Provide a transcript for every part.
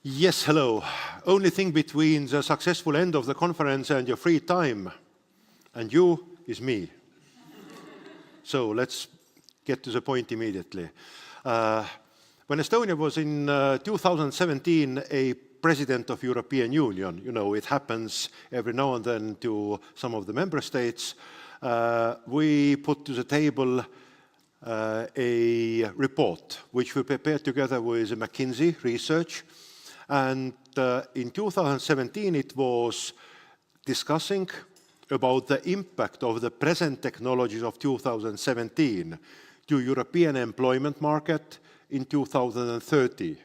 Yes, hello. Only thing between the successful end of the conference and your free time and you is me. So let's get to the point immediately. When Estonia was in 2017 a president of European Union, you know, it happens every now and then to some of the member states, we put to the table a report which we prepared together with McKinsey Research. And in 2017, it was discussing about the impact of the present technologies of 2017 to European employment market in 2030.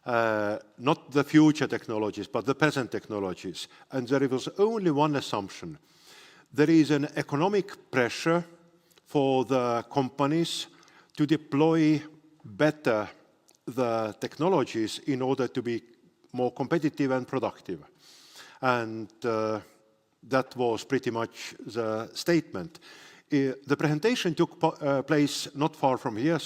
Not the future technologies, but the present technologies. And there was only one assumption. There is an economic pressure for the companies to deploy better the technologies in order to be more competitive and productive. And that was pretty much the statement. The presentation took place not far from here,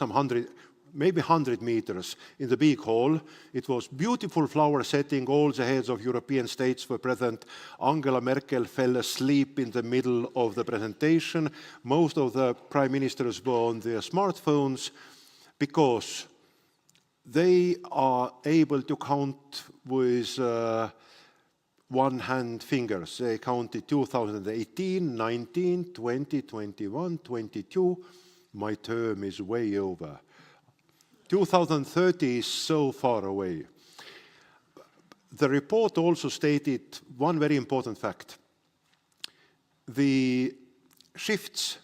maybe 100 meters in the big hall. It was beautiful flower setting. All the heads of European states were present. Angela Merkel fell asleep in the middle of the presentation. Most of the prime ministers were on their smartphones because they are able to count with one-hand fingers. They counted 2018, 19, 20, 21, 22. My term is way over. 2030 is so far away. The report also stated one very important fact. The shifts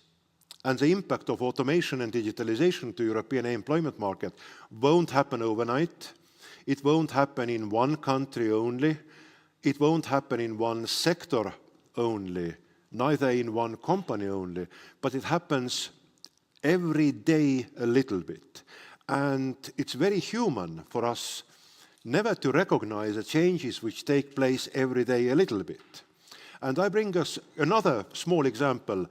and the impact of automation and digitalization to European employment market won't happen overnight. It won't happen in one country only. It won't happen in one sector only, neither in one company only, but it happens every day a little bit. And it's very human for us never to recognize the changes which take place every day a little bit. And I bring us another small example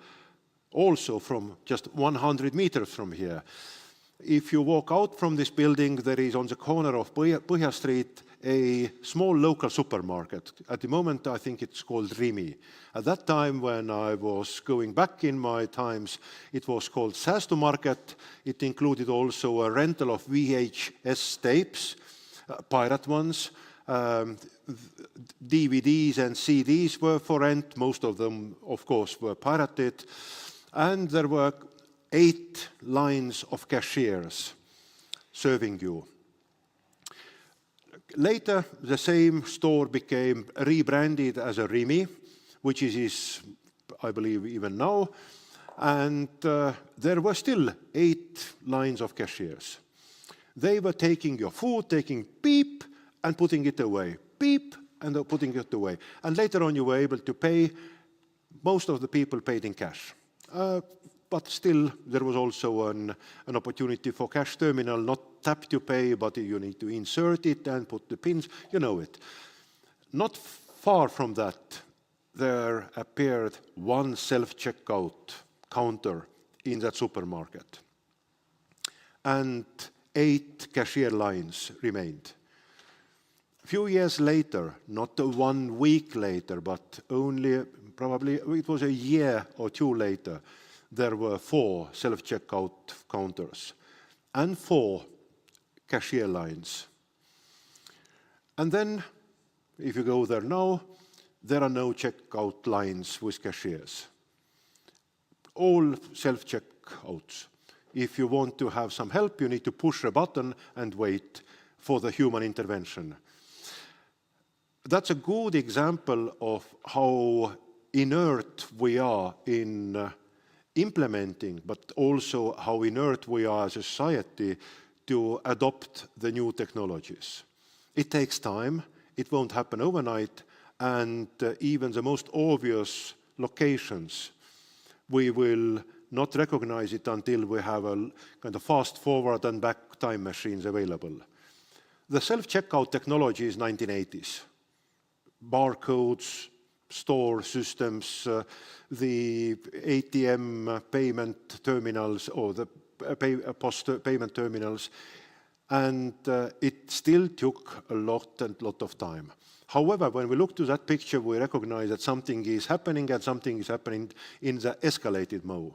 also from just 100 meters from here. If you walk out from this building, there is on the corner of Põhja Street a small local supermarket. At the moment, I think it's called Rimi. At that time, when I was going back in my times, it was called Säästumarket. It included also a rental of VHS tapes, pirate ones. DVDs and CDs were for rent. Most of them, of course, were pirated. And there were 8 lines of cashiers serving you. Later, the same store became rebranded as a Rimi, which is, I believe, even now. And there were still 8 lines of cashiers. They were taking your food, taking beep, and putting it away. Beep, and putting it away. And later on, you were able to pay. Most of the people paid in cash. But still, there was also an opportunity for cash terminal, not tap to pay, but you need to insert it and put the pins, you know it. Not far from that, there appeared one self-checkout counter in that supermarket. And 8 cashier lines remained. A few years later, not 1 week later, but only probably it was a year or 2 later, there were 4 self-checkout counters and 4 cashier lines. And then, if you go there now, there are no checkout lines with cashiers. All self-checkouts. If you want to have some help, you need to push a button and wait for the human intervention. That's a good example of how inert we are in implementing, but also how inert we are as a society to adopt the new technologies. It takes time, it won't happen overnight, and even the most obvious locations, we will not recognize it until we have a kind of fast forward and back time machines available. The self-checkout technology is 1980s. Barcodes, store systems, the ATM payment terminals or the post payment terminals. and it still took a lot of time. However, when we look to that picture, we recognize that something is happening and something is happening in the escalated mode.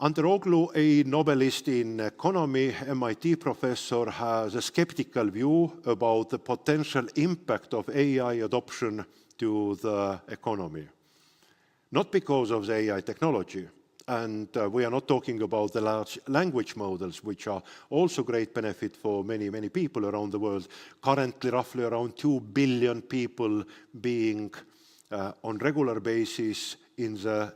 Anteroglu, a Nobelist in economy, MIT professor, has a skeptical view about the potential impact of AI adoption to the economy. Not because of the AI technology, and we are not talking about the large language models, which are also great benefit for many, many people around the world. Currently, roughly around 2 billion people being on regular basis in the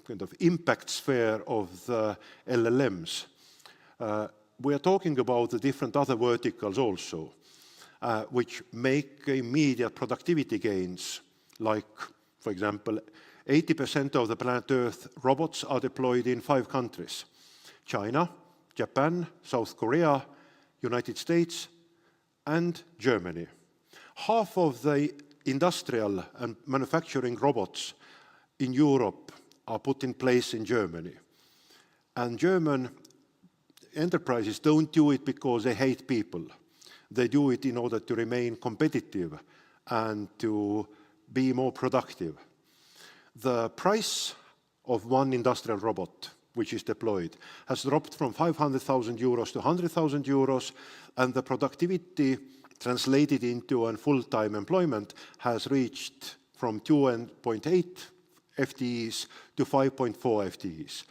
kind of impact sphere of the LLMs. We are talking about the different other verticals also, which make immediate productivity gains, like, for example, 80% of the planet Earth robots are deployed in 5 countries: China, Japan, South Korea, United States, and Germany. Half of the industrial and manufacturing robots in Europe are put in place in Germany. And German enterprises don't do it because they hate people. They do it in order to remain competitive and to be more productive. The price of one industrial robot which is deployed has dropped from 500,000 euros to 100,000 euros, and the productivity translated into a full-time employment has reached from 2.8 FTEs to 5.4 FTEs,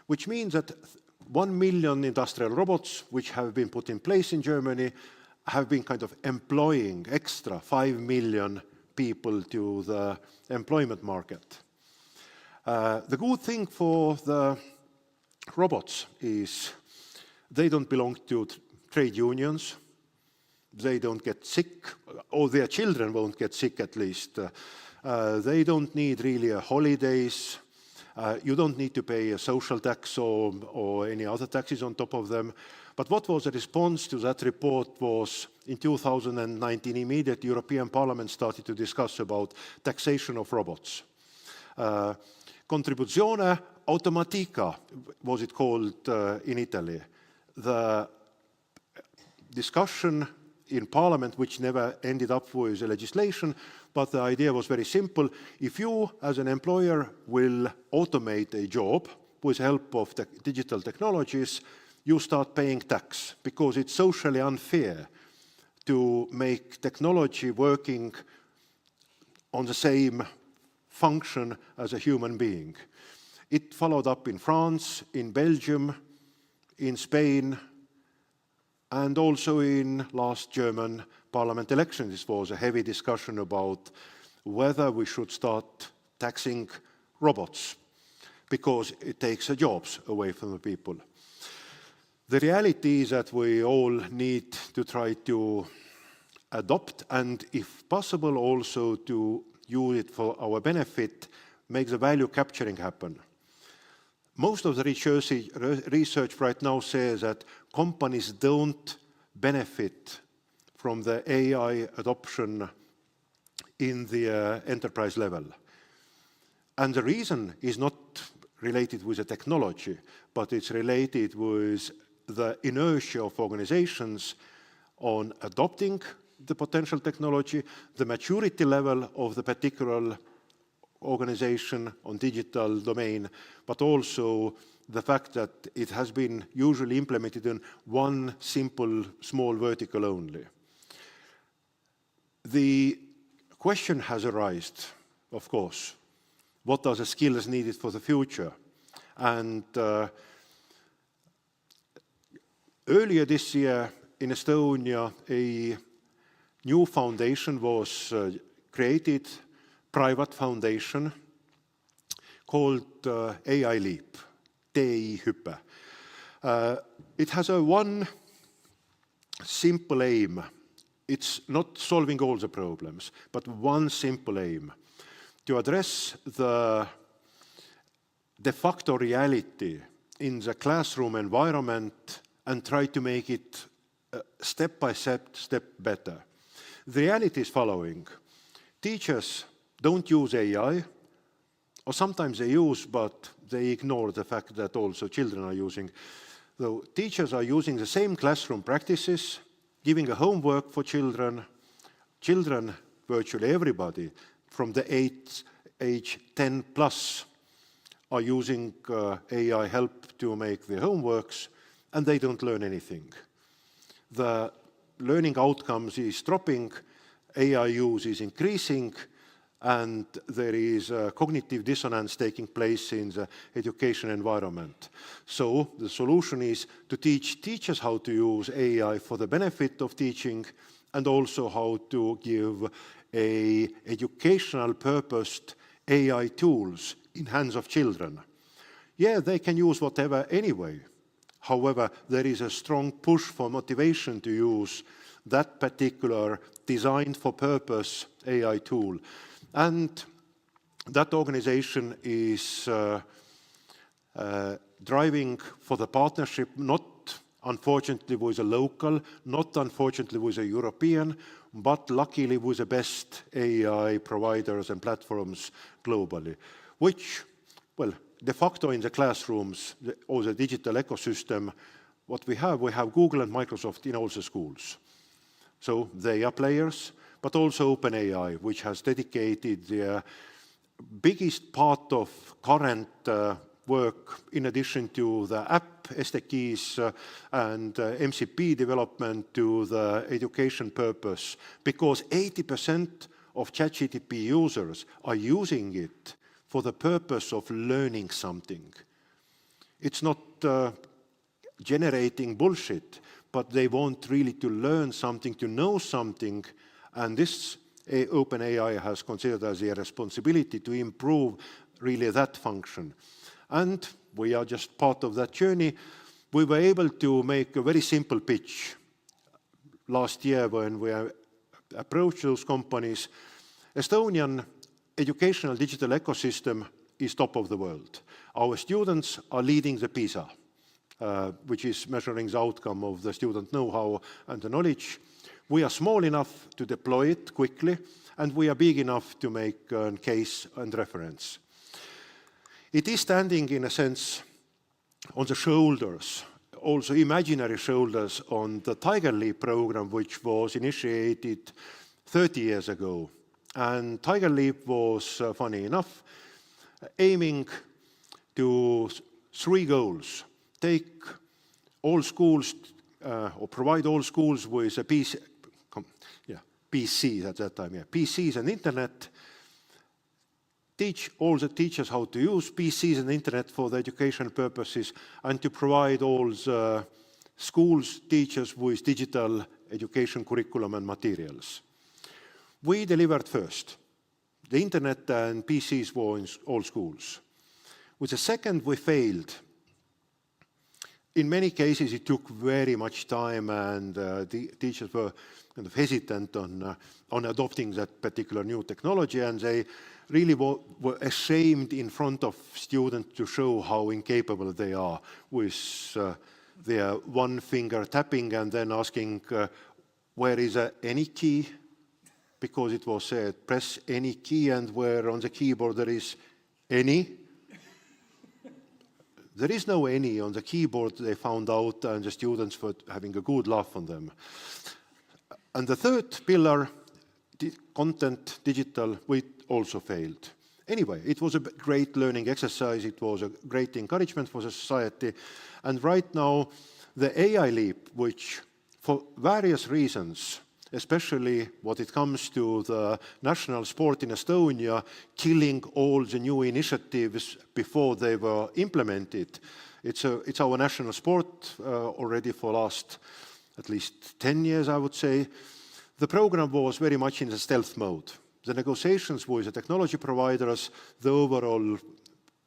which means that 1 million industrial robots which have been put in place in Germany have been kind of employing extra 5 million people to the employment market. The good thing for the robots is they don't belong to trade unions, they don't get sick, or their children won't get sick at least. They don't need really holidays. You don't need to pay a social tax or any other taxes on top of them. But what was the response to that report was, in 2019, immediately European Parliament started to discuss about taxation of robots. Contribuzione automatica was it called in Italy. The discussion in Parliament, which never ended up with legislation, but the idea was very simple. If you, as an employer, will automate a job with help of digital technologies, you start paying tax, because it's socially unfair to make technology working on the same function as a human being. It followed up in France, in Belgium, in Spain, and also in last German parliament election. This was a heavy discussion about whether we should start taxing robots, because it takes the jobs away from the people. The reality is that we all need to try to adopt, and if possible also to use it for our benefit, make the value capturing happen. Most of the research right now says that companies don't benefit from the AI adoption in the enterprise level. And the reason is not related with the technology, but it's related with the inertia of organizations on adopting the potential technology, the maturity level of the particular organization on digital domain, but also the fact that it has been usually implemented in one simple, small vertical only. The question has arisen, of course, what are the skills needed for the future? And earlier this year in Estonia, a new foundation was created, private foundation, called AI Leap, TI-hüpe. It has one simple aim. It's not solving all the problems, but one simple aim: to address the de facto reality in the classroom environment and try to make it step by step better. The reality is following. Teachers don't use AI, or sometimes they use, but they ignore the fact that also children are using. So teachers are using the same classroom practices, giving a homework for children. Children, virtually everybody, from the age 10 plus, are using AI help to make their homeworks, and they don't learn anything. The learning outcomes is dropping, AI use is increasing, and there is cognitive dissonance taking place in the education environment. So the solution is to teach teachers how to use AI for the benefit of teaching, and also how to give educational purposed AI tools in hands of children. Yeah, they can use whatever anyway. However, there is a strong push for motivation to use that particular designed for purpose AI tool. And that organization is driving for the partnership, not unfortunately with a local, not unfortunately with a European, but luckily with the best AI providers and platforms globally, which, well, de facto in the classrooms or the digital ecosystem, what we have Google and Microsoft in all the schools. So they are players, but also OpenAI, which has dedicated their biggest part of current work, in addition to the app SDKs and MCP development, to the education purpose, because 80% of ChatGPT users are using it for the purpose of learning something. It's not generating bullshit, but they want really to learn something, to know something, and this OpenAI has considered as a responsibility to improve really that function. And we are just part of that journey. We were able to make a very simple pitch last year when we approached those companies. Estonian educational digital ecosystem is top of the world. Our students are leading the PISA, which is measuring the outcome of the student know-how and the knowledge. We are small enough to deploy it quickly, and we are big enough to make a case and reference. It is standing, in a sense, on the shoulders, also imaginary shoulders, on the Tiger Leap program, which was initiated 30 years ago. And Tiger Leap was, funny enough, aiming to 3 goals. Take all schools, or provide all schools with a PCs at that time, PCs and internet. Teach all the teachers how to use PCs and internet for the education purposes, and to provide all the schools, teachers with digital education curriculum and materials. We delivered first. The internet and PCs were in all schools. With the second, we failed. In many cases, it took very much time, and the teachers were kind of hesitant on adopting that particular new technology, and they really were ashamed in front of students to show how incapable they are with their one finger tapping and then asking, where is any key? Because it was said, press any key, and where on the keyboard there is any. There is no any on the keyboard, they found out, and the students were having a good laugh on them. And the third pillar, content, digital, we also failed. Anyway, it was a great learning exercise, it was a great encouragement for the society, and right now the AI leap, which for various reasons, especially when it comes to the national sport in Estonia, killing all the new initiatives before they were implemented. It's our national sport already for last at least 10 years, I would say. The program was very much in the stealth mode. The negotiations with the technology providers, the overall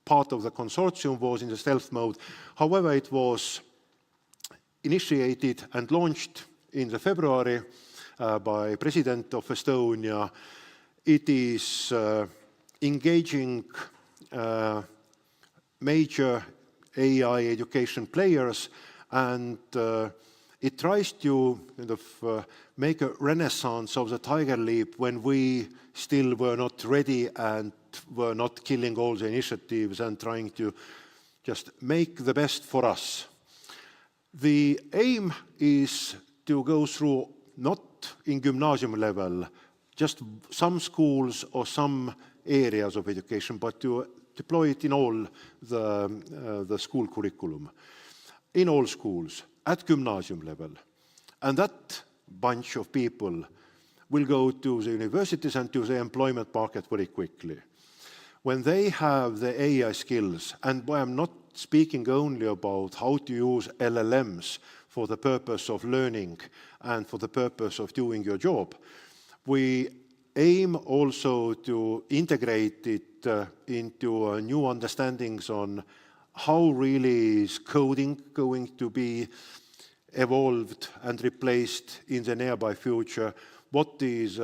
part of the consortium was in the stealth mode. However, it was initiated and launched in the February by President of Estonia. It is engaging major AI education players, and it tries to kind of make a renaissance of the Tiger Leap when we still were not ready and were not killing all the initiatives and trying to just make the best for us. The aim is to go through, not in gymnasium level, just some schools or some areas of education, but to deploy it in all the school curriculum, in all schools, at gymnasium level. And that bunch of people will go to the universities and to the employment market very quickly. When they have the AI skills, and I'm not speaking only about how to use LLMs for the purpose of learning and for the purpose of doing your job, we aim also to integrate it into new understandings on how really is coding going to be evolved and replaced in the nearby future, what is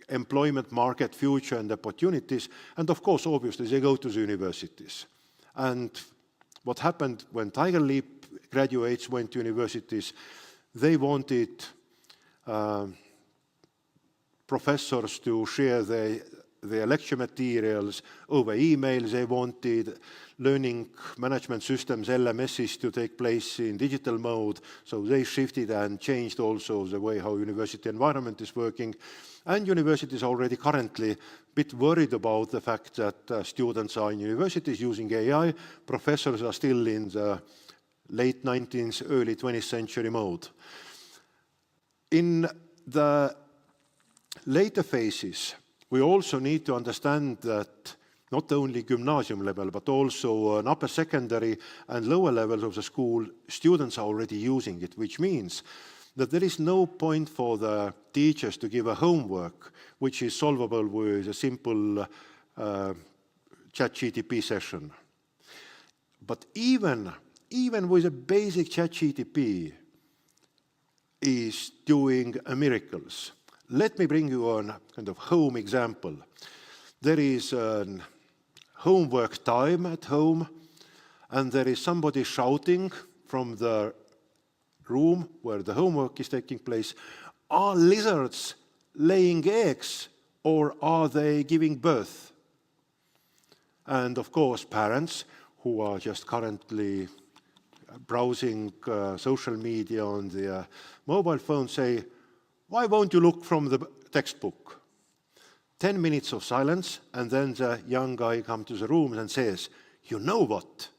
employment market future and opportunities, and of course, obviously, they go to the universities. And what happened when Tiger Leap graduates went to universities, they wanted professors to share their lecture materials over email. They wanted learning management systems, LMSs, to take place in digital mode. So they shifted and changed also the way how university environment is working. And universities are already currently a bit worried about the fact that students are in universities using AI. Professors are still in the late 19th, early 20th century mode. In the later phases, we also need to understand that not only gymnasium level, but also an upper secondary and lower levels of the school, students are already using it, which means that there is no point for the teachers to give a homework which is solvable with a simple ChatGPT session. But even with a basic ChatGPT is doing miracles. Let me bring you a kind of home example. There is a homework time at home, and there is somebody shouting from the room where the homework is taking place, are lizards laying eggs or are they giving birth? And of course, parents who are just currently browsing social media on their mobile phone say, why won't you look from the textbook? 10 minutes of silence, and then the young guy comes to the room and says, you know what?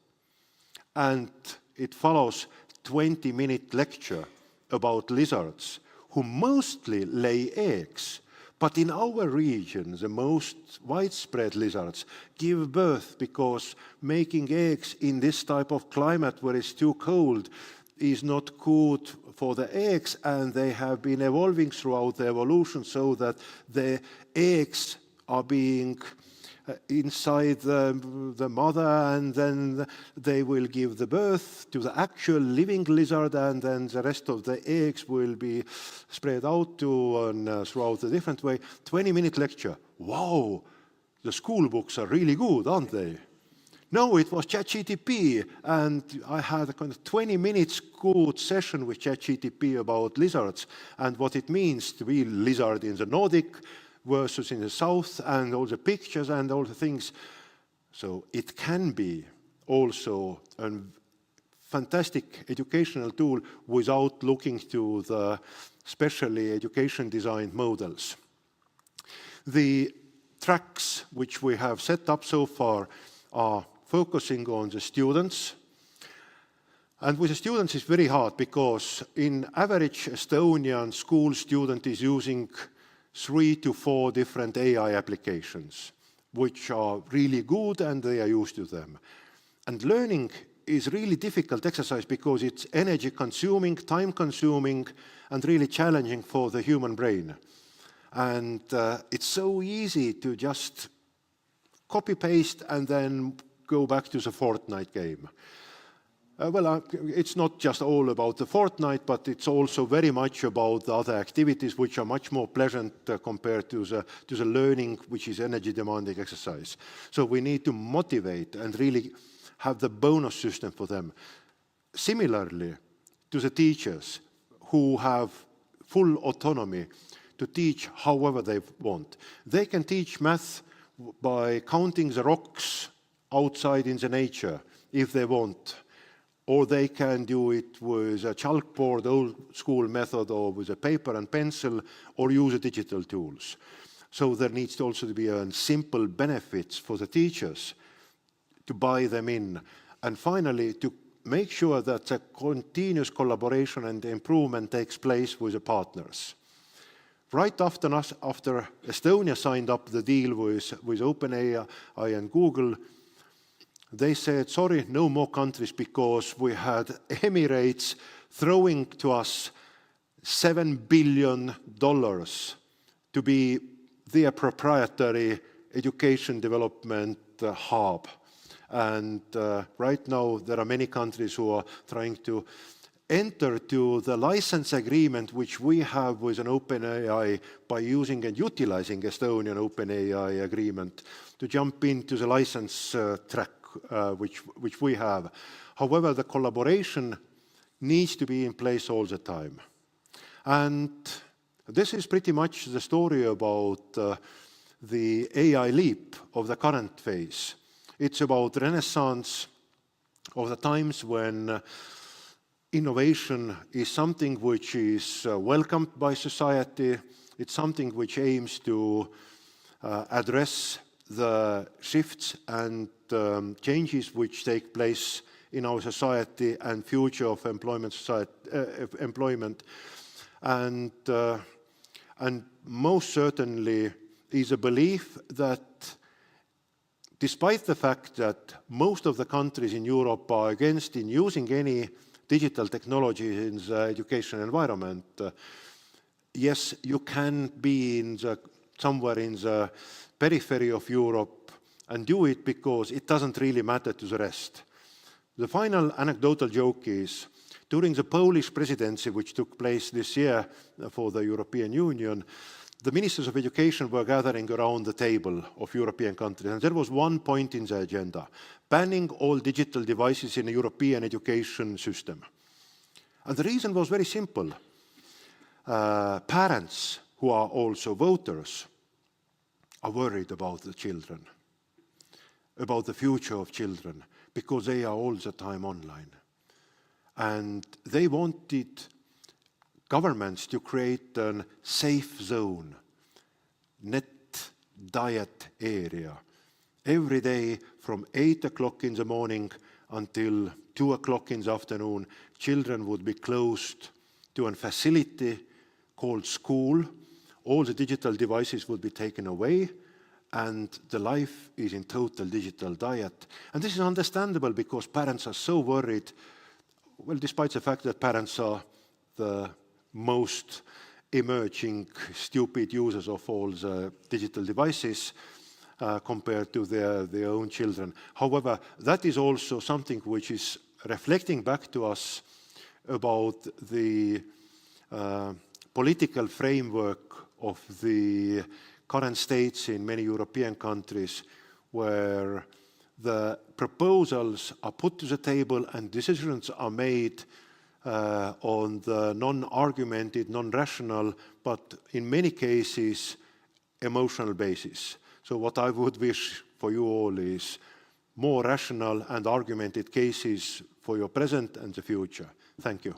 And it follows 20-minute lecture about lizards who mostly lay eggs. But in our region, the most widespread lizards give birth because making eggs in this type of climate where it's too cold is not good for the eggs, and they have been evolving throughout the evolution so that the eggs are being inside the mother, and then they will give the birth to the actual living lizard, and then the rest of the eggs will be spread out throughout a different way. 20-minute lecture. Wow, the school books are really good, aren't they? No, it was ChatGPT, and I had a kind of 20 minutes good session with ChatGPT about lizards and what it means to be lizard in the Nordic versus in the south, and all the pictures and all the things. So it can be also a fantastic educational tool without looking to the specially education designed models. The tracks which we have set up so far are focusing on the students. And with the students it's very hard because in average Estonian school student is using 3 to 4 different AI applications, which are really good and they are used to them. And learning is really difficult exercise because it's energy consuming, time consuming, and really challenging for the human brain. And it's so easy to just copy-paste and then go back to the Fortnite game. It's not just all about the Fortnite, but it's also very much about the other activities which are much more pleasant compared to the learning, which is energy-demanding exercise. So we need to motivate and really have the bonus system for them. Similarly to the teachers who have full autonomy to teach however they want. They can teach math by counting the rocks outside in the nature if they want. or they can do it with a chalkboard, old school method, or with a paper and pencil, or use digital tools. So there needs also to be simple benefits for the teachers to buy them in. And finally, to make sure that a continuous collaboration and improvement takes place with the partners. Right after Estonia signed up the deal with OpenAI and Google, they said, sorry, no more countries, because we had Emirates throwing to us $7 billion to be their proprietary education development hub. And right now, there are many countries who are trying to enter to the license agreement which we have with an OpenAI by using and utilizing Estonian OpenAI agreement to jump into the license track which we have. However, the collaboration needs to be in place all the time. And this is pretty much the story about the AI leap of the current phase. It's about renaissance of the times when innovation is something which is welcomed by society. It's something which aims to address the shifts and changes which take place in our society and future of employment. And most certainly is a belief that despite the fact that most of the countries in Europe are against in using any digital technology in the education environment, yes, you can be somewhere in the periphery of Europe and do it because it doesn't really matter to the rest. The final anecdotal joke is, during the Polish presidency, which took place this year for the European Union, the ministers of education were gathering around the table of European countries, and there was one point in the agenda: banning all digital devices in a European education system. And the reason was very simple. Parents, who are also voters, are worried about the children, about the future of children, because they are all the time online. And they wanted governments to create a safe zone, net diet area. Every day from 8 o'clock in the morning until 2 o'clock in the afternoon, children would be closed to a facility called school. All the digital devices would be taken away, and the life is in total digital diet. And this is understandable because parents are so worried, well, despite the fact that parents are the most emerging stupid users of all the digital devices compared to their own children. However, that is also something which is reflecting back to us about the political framework of the current states in many European countries, where the proposals are put to the table and decisions are made on the non-argumented, non-rational, but in many cases, emotional basis. So what I would wish for you all is more rational and argumented cases for your present and the future. Thank you.